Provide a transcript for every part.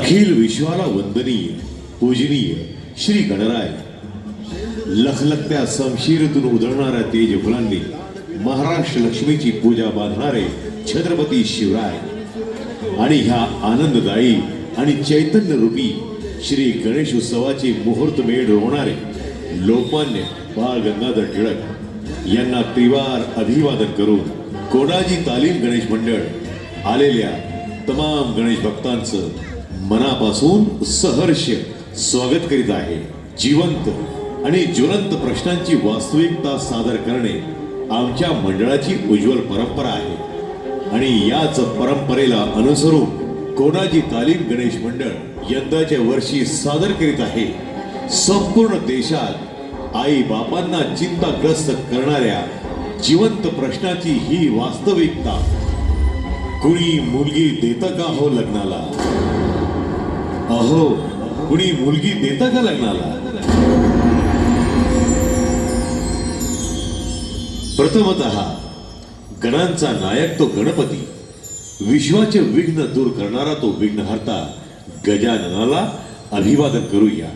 अखिल विश्वाला वंदनीय पूजनीय श्री गणराय, लखलखत्या समशीरतून उधळणाऱ्या तेज फुलांनी महाराष्ट्र लक्ष्मीची पूजा बांधणारे छत्रपती शिवराय आणि ह्या आनंददायी आणि चैतन्य रूपी श्री गणेश उत्सवाची मुहूर्तमेढ रोवणारे लोकमान्य बाळ गंगाधर टिळक यांना त्रिवार अभिवादन करून कोडाजी तालीम गणेश मंडळ आलेल्या तमाम गणेश भक्तांचं मनापासून सहर्ष स्वागत करीत आहे. जिवंत आणि ज्वलंत प्रश्नांची वास्तविकता सादर करणे आमच्या मंडळाची उज्ज्वल परंपरा आहे आणि याच परंपरेला अनुसरून कोडाजी तालीम गणेश मंडळ यंदाच्या वर्षी सादर करीत आहे संपूर्ण देशात आई बापांना चिंताग्रस्त करणाऱ्या जिवंत प्रश्नाची ही वास्तविकता. कुणी मुलगी देतं का हो लग्नाला? अहो, कुणी मुलगी देतं का लग्नाला? प्रथमतः गणांचा नायक तो गणपती, विश्वाचे विघ्न दूर करणारा तो विघ्नहर्ता गजाननाला अभिवादन करूया.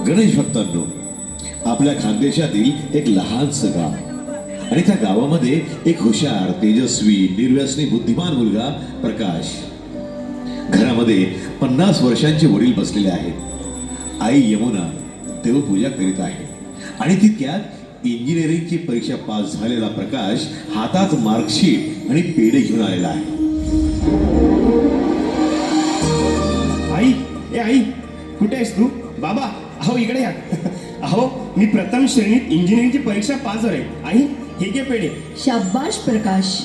गणेश भक्तांनो, आपल्या खानदेशातील एक लहानसं गाव आणि त्या गावामध्ये एक हुशार, तेजस्वी, निर्व्यसनी, बुद्धिमान मुलगा प्रकाश. घरामध्ये 50 वर्षांचे वडील बसलेले आहेत. आई यमुना देवपूजा करीत आहे आणि तितक्यात इंजिनिअरिंगची परीक्षा पास झालेला प्रकाश हातात मार्कशीट आणि पेढे घेऊन आलेला आहे. आई, कुठे आहेस तू? बाबा, अहो इकडे या. अहो, मी प्रथम श्रेणीत इंजिनिअरिंगची परीक्षा पास झाले. आई, हे घे पेढे. शाबाश प्रकाश,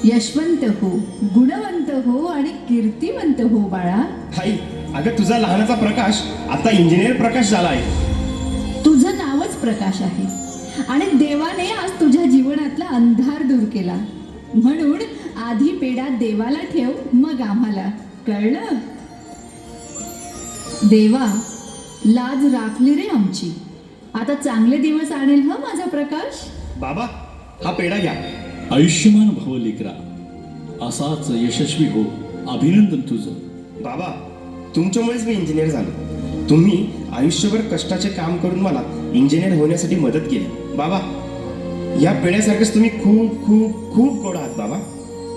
यशवंत हो, गुणवंत हो आणि कीर्तिवंत हो बाळा. आई, अगं तुझा लहानाचा प्रकाश आता इंजिनियर प्रकाश झाला आहे. तुझं नावच प्रकाश आहे आणि देवाने आज तुझ्या जीवनातला अंधार दूर केला. म्हणून आधी पेढा देवाला ठेव, मग आम्हाला. कळलं? देवा, लाज राखली रे आमची. आता चांगले दिवस आणेल ह माझा प्रकाश. बाबा, हा पेढा घ्या. आयुष्यमान भव लेकरा, असाच यशस्वी हो. अभिनंदन तुझं. बाबा, तुमच्यामुळेच मी इंजिनियर झालो. तुम्ही आयुष्यभर कष्टाचे काम करून मला इंजिनियर होण्यासाठी मदत केली. बाबा, या पेढ्यासारखेच तुम्ही खूप खूप खूप गोड आहात बाबा.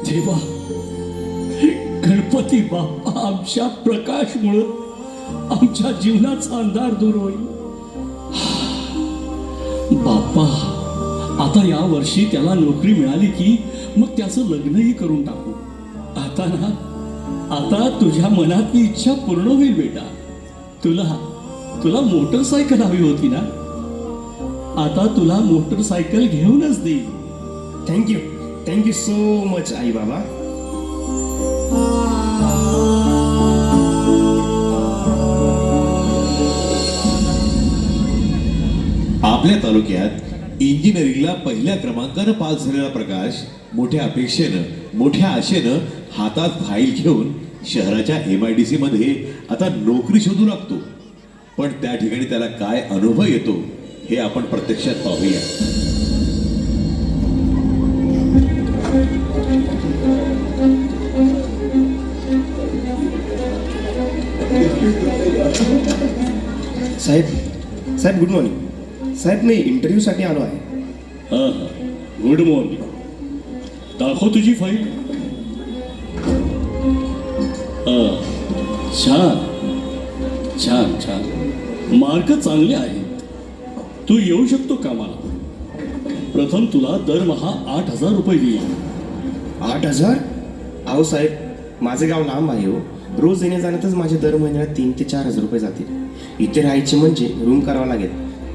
देवा, गणपती बाप्पा आमच्या प्रकाशमुळं आमच्या जीवनाचा अंधार दूर होईल. बाप्पा, आता या वर्षी त्याला नोकरी मिळाली की मग त्याचं लग्नही करून टाकू. आता तुझ्या मनातली इच्छा पूर्ण होईल बेटा. तुला मोटरसायकल हवी होती ना? आता तुला मोटरसायकल घेऊनच देईल. थँक्यू सो मच आई बाबा. आपल्या तालुक्यात इंजिनिअरिंगला पहिल्या क्रमांकानं पास झालेला प्रकाश मोठ्या अपेक्षेनं, मोठ्या आशेनं हातात फाईल घेऊन शहराच्या MIDC मध्ये आता नोकरी शोधू लागतो. पण त्या ठिकाणी त्याला काय अनुभव येतो हे आपण प्रत्यक्षात पाहूया. साहेब गुड मॉर्निंग. साहेब मी इंटरव्ह्यूसाठी आलो आहे. हां हां, गुड मॉर्निंग. दाखव तुझी फाईल. हां, छान छान छान, मार्क चांगले आहेत. तू येऊ शकतो कामाला. प्रथम तुला दरमहा 8,000 रुपये देईल. 8,000? अहो साहेब माझे गाव लांब आहे हो. रोज येण्या जाण्यातच माझे दर महिन्याला 3 ते 4,000 रुपये जातील. इथे राहायचे म्हणजे रूम करावं लागेल.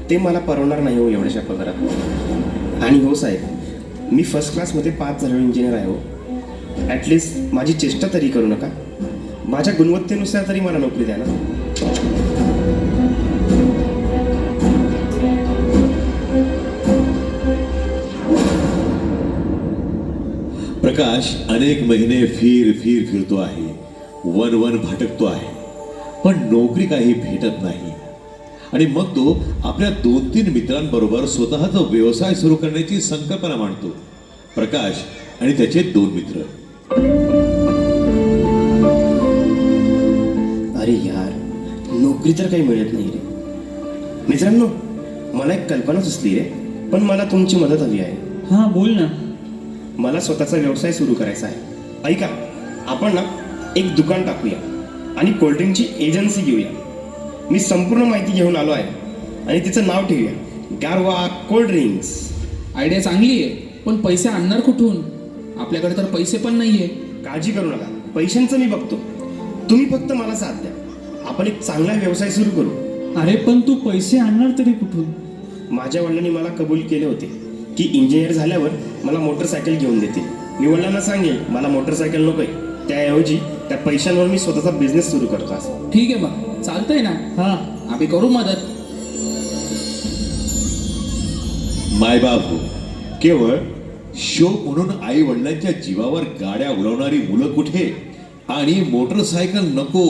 ते मला परवणार नाही हो एवढ्याशा पगारात. आणि हो साहेब मी फर्स्ट क्लासमध्ये पास झालेलो इंजिनियर आहे हो. ॲटलिस्ट माझी चेष्टा तरी करू नका. माझ्या गुणवत्तेनुसार तरी मला नोकरी द्या ना. प्रकाश अनेक महिने फिरतो आहे, वन भटकतो आहे, पण नोकरी काही भेटत नाही. आणि मग तो आपल्या 2-3 मित्रांबरोबर स्वतःचा व्यवसाय सुरू करण्याची संकल्पना मांडतो. प्रकाश आणि त्याचे 2 मित्र. अरे यार नोकरी तर काही मिळत नाही रे. मित्रांनो मला एक कल्पना सुचली रे, पण मला तुमची मदत हवी आहे. हां बोल ना. मला स्वतःचा व्यवसाय सुरू करायचा आहे. ऐका, आपण ना एक दुकान टाकूया आणि कोल्ड्रिंकची एजन्सी घेऊया. मी संपूर्ण माहिती घेऊन आलो आहे आणि तिचं नाव ठेवूया गारवा कोल्ड ड्रिंक्स. आयडिया चांगली आहे, पण पैसे आणणार कुठून? आपल्याकडे तर पैसे पण नाहीये. काळजी करू नका, पैशांचं मी बघतो. तुम्ही फक्त मला साथ द्या. आपण एक चांगला व्यवसाय सुरू करू. अरे पण तू पैसे आणणार तरी कुठून? माझ्या वडिलांनी मला कबूल केले होते की इंजिनियर झाल्यावर मला मोटरसायकल घेऊन देतील. मी वडिलांना सांगेल मला मोटरसायकल नकोय, त्याऐवजी त्या पैशांवर मी स्वतःचा बिझनेस सुरू करतो असं. ठीक आहे मग चालतंय ना. हां आम्ही करू मदत. मायबाप हो, केवळ शो म्हणून आई वडिलांच्या जीवावर गाड्या उडवणारी मुलं कुठे आणि मोटरसायकल नको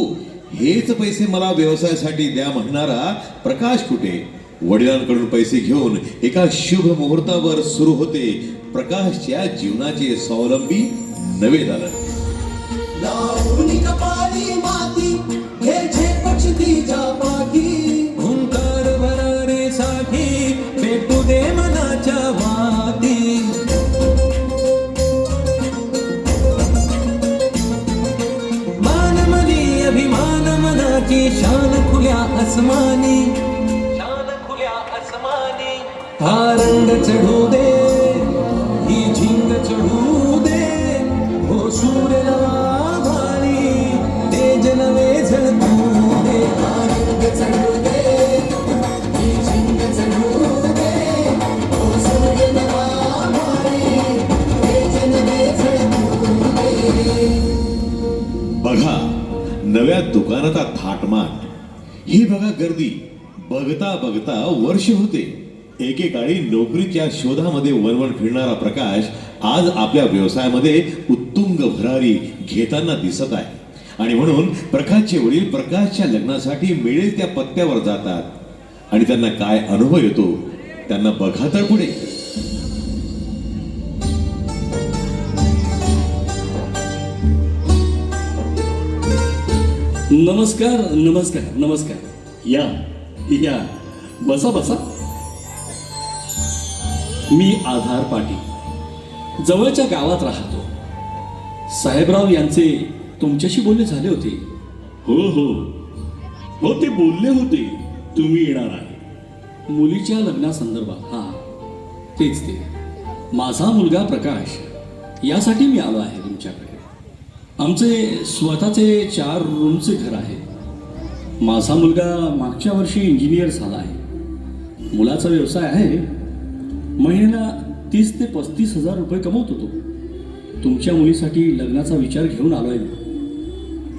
हेच पैसे मला व्यवसायासाठी द्या म्हणणारा प्रकाश कुठे. वडिलांकडून पैसे घेऊन एका शुभ मुहूर्तावर सुरू होते प्रकाशच्या जीवनाचे स्वावलंबी नवे दालन. लावणी कपाळी माती घे झेपच तिच्या पाठी. हुंकार भरारीसाठी पेटू दे मनाच्या वाती. मानमनी अभिमान मनाची शान खुल्या आसमानी. शान खुल्या आसमानी. हा रंग चढू दे ही झिंग चढू दे. हो सूर्य नवा भारी तेज नवे झळकू दे. हा रंग चढू दे ही झिंग चढू दे. हो सूर्य नवा भारी तेज नवे झळकू दे. बघा नव्या दुकानाचा थाटमाट, ही बघा गर्दी. बघता बघता वर्ष होते. एकेकाळी नोकरीच्या शोधामध्ये वणवण फिरणारा प्रकाश आज आपल्या व्यवसायामध्ये उत्तुंग भरारी घेताना दिसत आहे. आणि म्हणून प्रकाशचे वडील प्रकाशच्या लग्नासाठी मिळेल त्या पत्त्यावर जातात आणि त्यांना काय अनुभव येतो त्यांना बघा तर पुढे. नमस्कार नमस्कार नमस्कार. या या, बसा बसा. मी आधार पाटील, जवळच्या गावात राहतो. साहेबराव यांचे तुमच्याशी बोलणे झाले होते. हो हो हो, ते बोलले होते तुम्ही येणार आहे मुलीच्या लग्नासंदर्भात. हां तेच ते. माझा मुलगा प्रकाश यासाठी मी आलो आहे तुमच्याकडे. आमचे स्वतःचे 4 रूमचे घर आहे. माझा मुलगा मागच्या वर्षी इंजिनियर झाला आहे. मुलाचा व्यवसाय आहे. महिन्याला 30 ते 35 हजार रुपये कमवत होतो. तुमच्या मुलीसाठी लग्नाचा विचार घेऊन आलोय.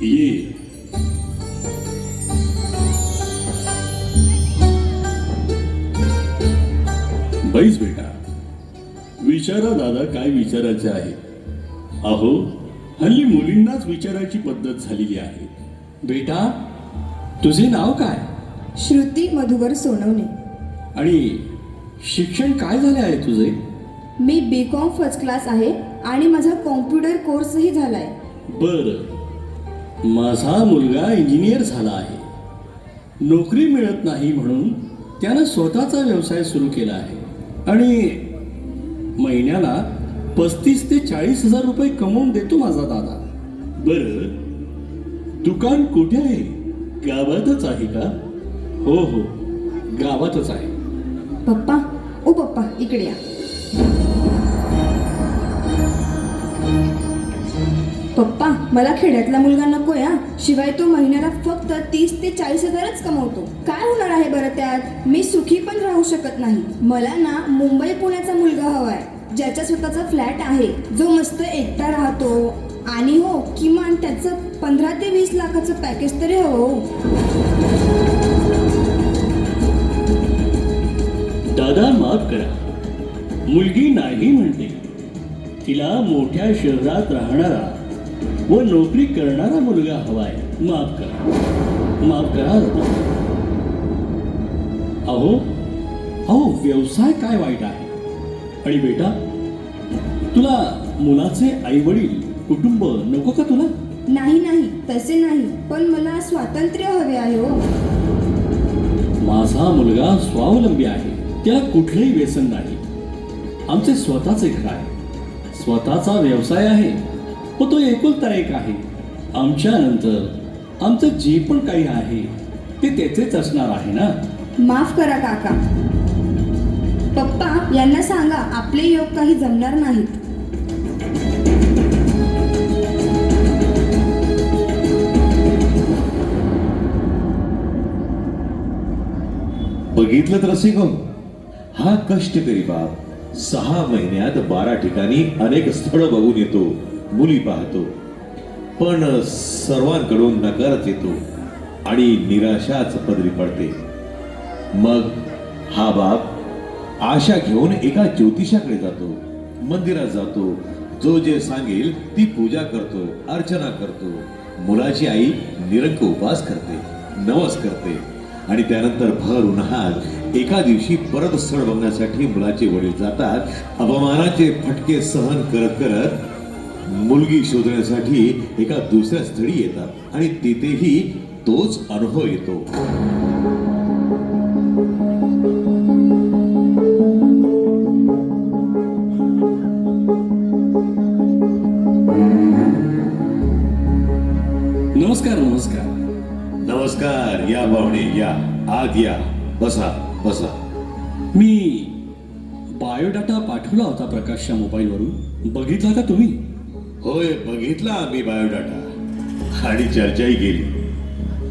ये. बैस बेटा, विचारा दादा काय विचारायचे आहे. अहो हल्ली मुलींनाच विचारायची पद्धत झालेली आहे. बेटा तुझे नाव काय? श्रुती मधुकर सोनवणे. आणि शिक्षण काय झाले आहे तुझे? मी B.Com फर्स्ट क्लास आहे आणि माझा कॉम्प्युटर कोर्सही झाला आहे. बर, माझा मुलगा इंजिनियर झाला आहे. नोकरी मिळत नाही म्हणून त्यानं स्वतःचा व्यवसाय सुरू केला आहे आणि महिन्याला 35 ते 40 हजार रुपये कमवून देतो माझा दादा. बर, दुकान कुठे आहे? गावातच आहे का? हो हो, गावातच आहे. पप्पा, ओ पप्पा इकडे या. पप्पा, मला खेड्यातला मुलगा नकोय हा. शिवाय तो महिन्याला फक्त 30 ते 40 हजारच कमवतो. काय होणार आहे बरं त्यात? मी सुखी पण राहू शकत नाही. मला ना मुंबई पुण्याचा मुलगा हवाय, ज्याचा स्वतःचा फ्लॅट आहे, जो मस्त एकटा राहतो आणि हो किमान त्याचं 15 ते 20 लाखाचं पॅकेज तरी हवं. दादा माफ करा, मुलगी नाही म्हणते. तिला मोठ्या शहरात राहणारा व नोकरी करणारा मुलगा हवाय. माफ करा, माफ करा. अहो अहो, व्यवसाय काय वाईट आहे? आणि बेटा, तुला मुलाचे आई वडील कुटुंब नको का तुला? नाही नाही, तसे नाही, पण मला स्वातंत्र्य हवे आहे हो. माझा मुलगा स्वावलंबी आहे, त्याला कुठलंही व्यसन नाही. आमचे स्वतःचे घर आहे, स्वतःचा व्यवसाय आहे व तो एकुलता एक आहे. आमच्या नंतर आमचं जे पण काही आहे ते त्याचेच असणार आहे ना. माफ करा काका. पप्पा, यांना सांगा आपले योग काही जमणार नाहीत. बघितलं तर असे गो, हा कष्टकरी बाप 6 महिन्यात 12 ठिकाणी अनेक स्थळं बघून येतो, मुली पाहतो, पण सर्वांकडून नकारच येतो आणि निराशाच पदरी पडते. मग हा बाप आशा घेऊन एका ज्योतिषाकडे जातो, मंदिरात जातो, जो जे सांगेल ती पूजा करतो, अर्चना करतो. मुलाची आई निरंक उपास करते, नवस करते आणि त्यानंतर भर उन्हात एका दिवशी परत स्थळ बघण्यासाठी मुलाचे वडील जातात. अपमानाचे फटके सहन करत करत मुलगी शोधण्यासाठी एका दुसऱ्या स्थळी येतात आणि तिथेही तोच अनुभव येतो. नमस्कार नमस्कार. नमस्कार, या पाहुणे या, आत या, बसा बसा. मी बायोडाटा पाठवला होता प्रकाशच्या मोबाईलवरून, बघितला का तुम्ही? होय, बघितला आम्ही बायोडाटा आणि चर्चाही केली.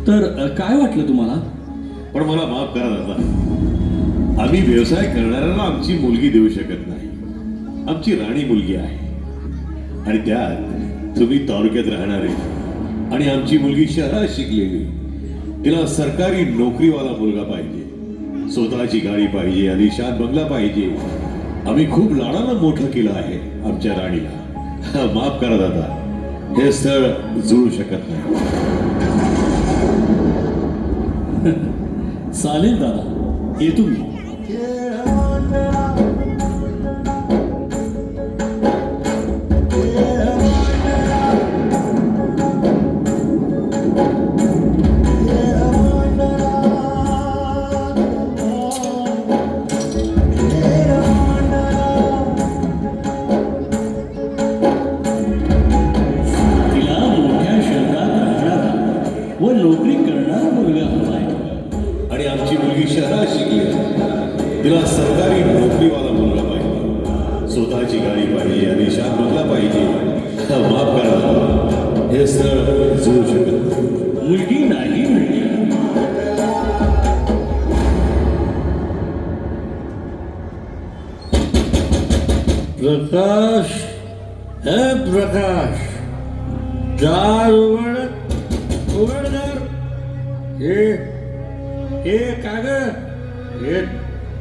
तर काय वाटलं तुम्हाला? पण मला माफ करा दादा, आम्ही व्यवसाय करणाऱ्याला आमची मुलगी देऊ शकत नाही. आमची राणी मुलगी आहे आणि त्यात तुम्ही तालुक्यात राहणारे आणि आमची मुलगी शहरात शिकलेली. तिला सरकारी नोकरीवाला मुलगा पाहिजे, स्वतःची गाडी पाहिजे, आलिशान बंगला पाहिजे. आम्ही खूप लाडानं मोठं केलं आहे आमच्या राणीला. माफ करा दादा, हे स्थळ जुळू शकत नाही. चालेल दादा, येतो मी. व नोकरी करणारा मुलगा हवा आहे आणि आमची मुलगी शहरात शिकली, तिला सरकारी नोकरीवाला मुलगा पाहिजे, स्वतःची गाडी पाहिजे, आलिशान बंगला पाहिजे. माफ करा, हे स्थळ जुळू शकत नाही. मुलगी नाही म्हणली. प्रकाश, हे प्रकाश, दार उघड, उघडदार. हे कागद, हे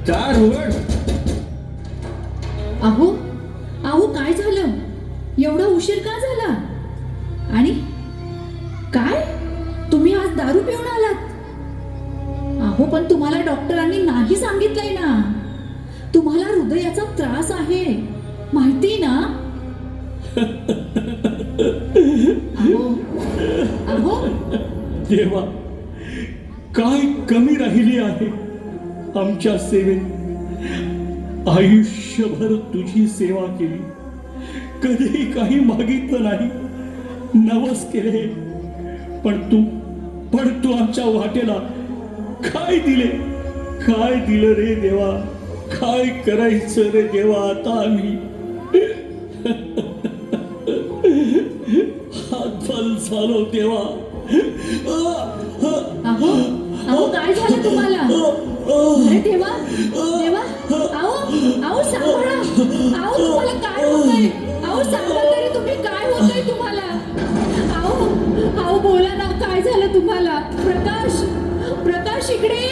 दार उघड. अहो अहो, काय झालं? एवढा उशीर का झाला? आणि काय तुम्ही आज दारू पिऊन आलात? अहो पण तुम्हाला डॉक्टरांनी नाही सांगितलंय ना, तुम्हाला हृदयाचा त्रास आहे माहिती ना. अहो अहो देवा, काय कमी राहिली आहे आमच्या सेवेत. आयुष्यभर तुझी सेवा केली, कधीही काही मागितलं नाही, नवस केले, पण तू आमच्या वाटेला काय दिलं रे देवा. काय करायचं रे देवा आता आम्ही. हातफल झालो देवा. अहो अहो काय झालं तुम्हाला. अरे देवा देवा, अहो अहो सांभाळा. अहो तुम्हाला काय होतंय. अहो सांगा तरी तुम्ही, काय होतंय तुम्हाला. अहो अहो बोला ना, काय झालं तुम्हाला. प्रकाश प्रकाश इकडे.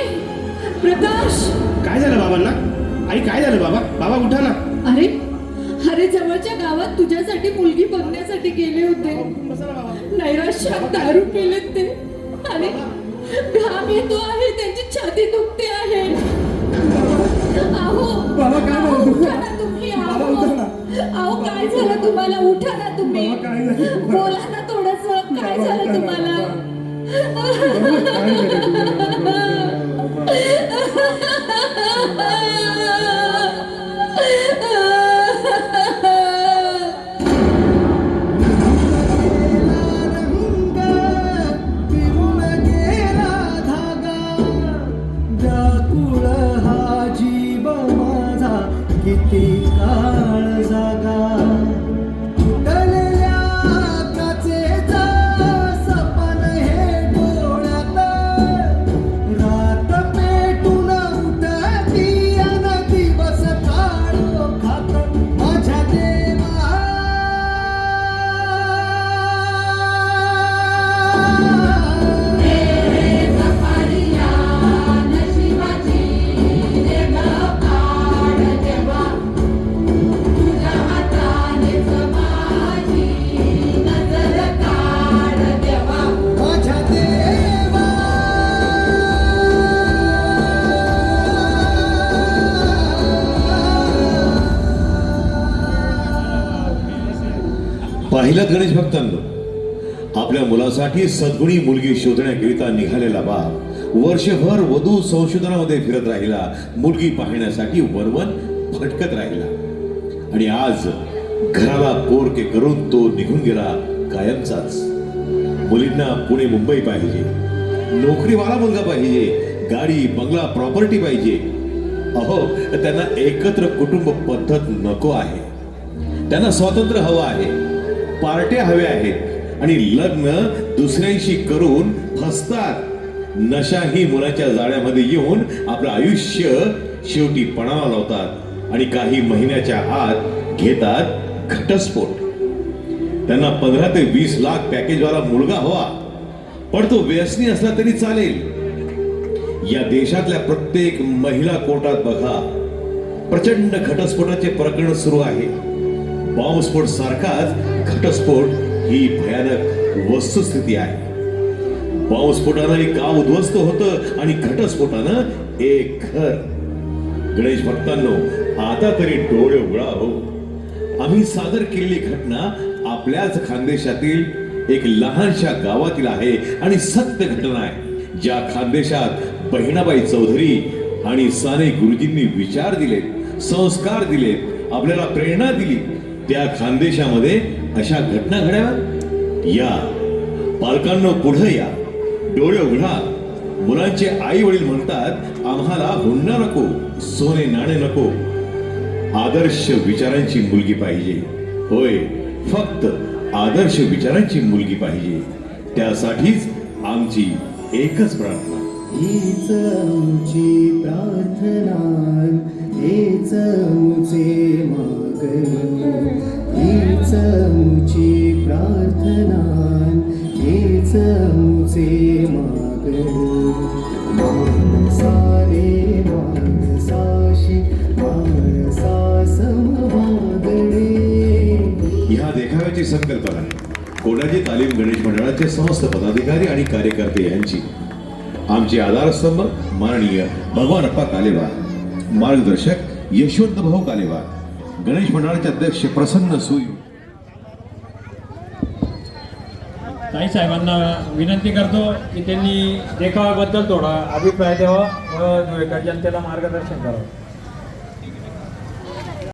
प्रकाश. काय झालं बाबांना. आई काय झालं बाबा. बाबा उठा ना. अरे अरे जवळच्या गावात तुझ्यासाठी मुलगी बघण्यासाठी गेले होते. नैराश्यात दारू पेलेत ते आणि घाम येतो आहे, त्यांची छाती दुखते आहे. अहो उठा ना तुम्ही. अहो काय झालं तुम्हाला. उठा ना तुम्ही, बोला ना थोडस. काय झालं तुम्हाला. व्याकुळ हा जीव माझा किती काळ जागा. तुटलेल्या काचेचा सपन हे डोळ्यात, रात पेटून उठती अन दिवस काढो खात माझ्या देवा. माझ्या देवा. पाहिलं गणेश भक्तांनो, आपल्या मुलासाठी सद्गुणी मुलगी शोधण्याकरिता निघालेला बाप वर्षभर वधू संशोधनामध्ये फिरत राहिला, मुलगी पाहण्यासाठी वनवन भटकत राहिला. आणि आज घराला पोरके करून तो निघून गेला कायमचाच. मुलींना पुणे मुंबई पाहिजे, नोकरीवाला मुलगा पाहिजे, गाडी बंगला प्रॉपर्टी पाहिजे. अहो त्यांना एकत्र कुटुंब पद्धत नको आहे. त्यांना स्वातंत्र्य हवं आहे, पार्ट्या हव्या आहेत आणि लग्न दुसऱ्यांशी करून फसतात. नशा ही मुलाच्या जाळ्यामध्ये येऊन आपलं आयुष्य शेवटी पणाला लावतात आणि काही महिन्याच्या आत घेतात घटस्फोट. त्यांना 15 ते 20 लाख पॅकेजवाला मुलगा हवा, पण तो व्यसनी असला तरी चालेल. या देशातल्या प्रत्येक महिला कोर्टात बघा, प्रचंड घटस्फोटाचे प्रकरण सुरू आहे. बॉम्बस्फोट सारखाच घटस्फोट ही भयानक वस्तुस्थिती आहे. बॉम्बस्फोटानं एक गाव उद्ध्वस्त होतं आणि घटस्फोटानं एक घर. गणेश भक्तांनो, आता तरी डोळे उघडा हो. आम्ही सादर केलेली घटना आपल्याच खानदेशातील एक लहानशा गावातील आहे आणि सत्य घटना आहे. ज्या खानदेशात बहिणाबाई चौधरी आणि साने गुरुजींनी विचार दिलेत, संस्कार दिलेत, आपल्याला प्रेरणा दिली, त्या खानदेशामध्ये अशा घटना घडाव्यात. या पालकांनो, पुढे या, डोळे उघडा. मुलांचे आई वडील म्हणतात, आम्हाला हुंडा नको, सोने नाणे नको, आदर्श विचारांची मुलगी पाहिजे. होय, फक्त आदर्श विचारांची मुलगी पाहिजे. त्यासाठीच आमची एकच प्रार्थना. हीच आमची प्रार्थना, हेच आमचे मागणे. हीच आमची प्रार्थना, हेच आमचे मागणे. माणसारे माणसाशी माणसा समभागणे. ह्या देखाव्याची संकल्पना कोणाची तालीम गणेश मंडळाचे समस्त पदाधिकारी आणि कार्यकर्ते यांची. आमचे आधारस्तंभ माननीय भगवानप्पा कालेवार, मार्गदर्शक यशवंत भाऊ कालेवार, गणेश मंडळाचे अध्यक्ष प्रसन्न सुई. ताई साहेबांना विनंती करतो की त्यांनी देखाव्याबद्दल थोडा अभिप्राय द्यावा व जनतेला मार्गदर्शन करावं.